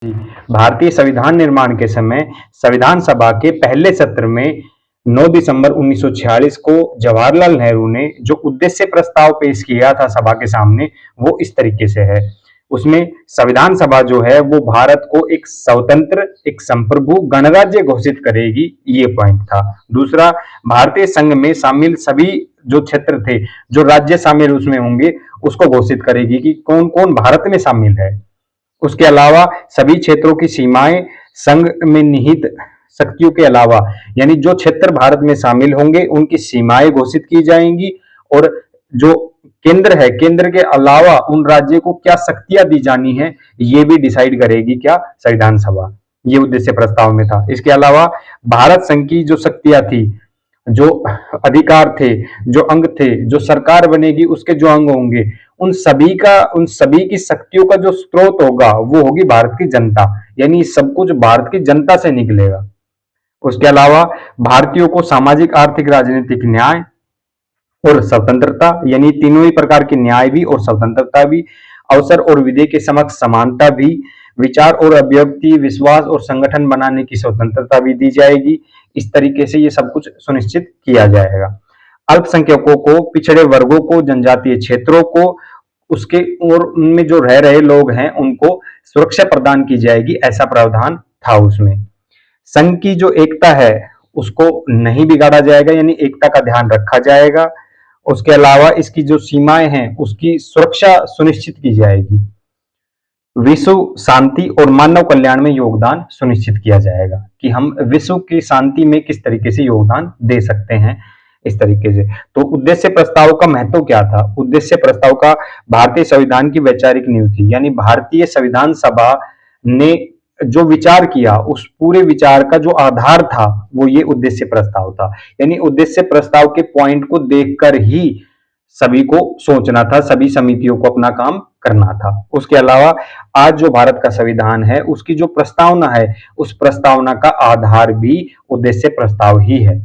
जी, भारतीय संविधान निर्माण के समय संविधान सभा के पहले सत्र में 9 दिसंबर 1946 को जवाहरलाल नेहरू ने जो उद्देश्य प्रस्ताव पेश किया था सभा के सामने, वो इस तरीके से है। उसमें संविधान सभा जो है वो भारत को एक स्वतंत्र, एक संप्रभु गणराज्य घोषित करेगी, ये पॉइंट था। दूसरा, भारतीय संघ में शामिल सभी जो क्षेत्र थे, जो राज्य शामिल उसमें होंगे, उसको घोषित करेगी कि कौन कौन भारत में शामिल है। उसके अलावा सभी क्षेत्रों की सीमाएं संघ में निहित शक्तियों के अलावा, यानी जो क्षेत्र भारत में शामिल होंगे उनकी सीमाएं घोषित की जाएंगी, और जो केंद्र है, केंद्र के अलावा उन राज्यों को क्या शक्तियां दी जानी है, ये भी डिसाइड करेगी क्या, संविधान सभा। ये उद्देश्य प्रस्ताव में था। इसके अलावा भारत संघ की जो शक्तियां थी, जो अधिकार थे, जो अंग थे, जो सरकार बनेगी उसके जो अंग होंगे, उन सभी की शक्तियों का जो स्रोत होगा वो होगी भारत की जनता, यानी सब कुछ भारत की जनता से निकलेगा। उसके अलावा भारतीयों को सामाजिक, आर्थिक, राजनीतिक न्याय और स्वतंत्रता, यानी तीनों ही प्रकार के न्याय भी और स्वतंत्रता भी, अवसर और विधि के समक्ष समानता भी, विचार और अभिव्यक्ति, विश्वास और संगठन बनाने की स्वतंत्रता भी दी जाएगी। इस तरीके से ये सब कुछ सुनिश्चित किया जाएगा। अल्पसंख्यकों को, पिछड़े वर्गों को, जनजातीय क्षेत्रों को, उसके और उनमें जो रह रहे लोग हैं उनको सुरक्षा प्रदान की जाएगी, ऐसा प्रावधान था उसमें। संघ की जो एकता है उसको नहीं बिगाड़ा जाएगा, यानी एकता का ध्यान रखा जाएगा। उसके अलावा इसकी जो सीमाएं हैं उसकी सुरक्षा सुनिश्चित की जाएगी। विश्व शांति और मानव कल्याण में योगदान सुनिश्चित किया जाएगा कि हम विश्व की शांति में किस तरीके से योगदान दे सकते हैं, इस तरीके से। तो उद्देश्य प्रस्ताव का महत्व क्या था? उद्देश्य प्रस्ताव का भारतीय संविधान की वैचारिक नींव थी, यानी भारतीय संविधान सभा ने जो विचार किया उस पूरे विचार का जो आधार था वो ये उद्देश्य प्रस्ताव था। यानी उद्देश्य प्रस्ताव के पॉइंट को देखकर ही सभी को सोचना था, सभी समितियों को अपना काम करना था। उसके अलावा आज जो भारत का संविधान है उसकी जो प्रस्तावना है, उस प्रस्तावना का आधार भी उद्देश्य प्रस्ताव ही है।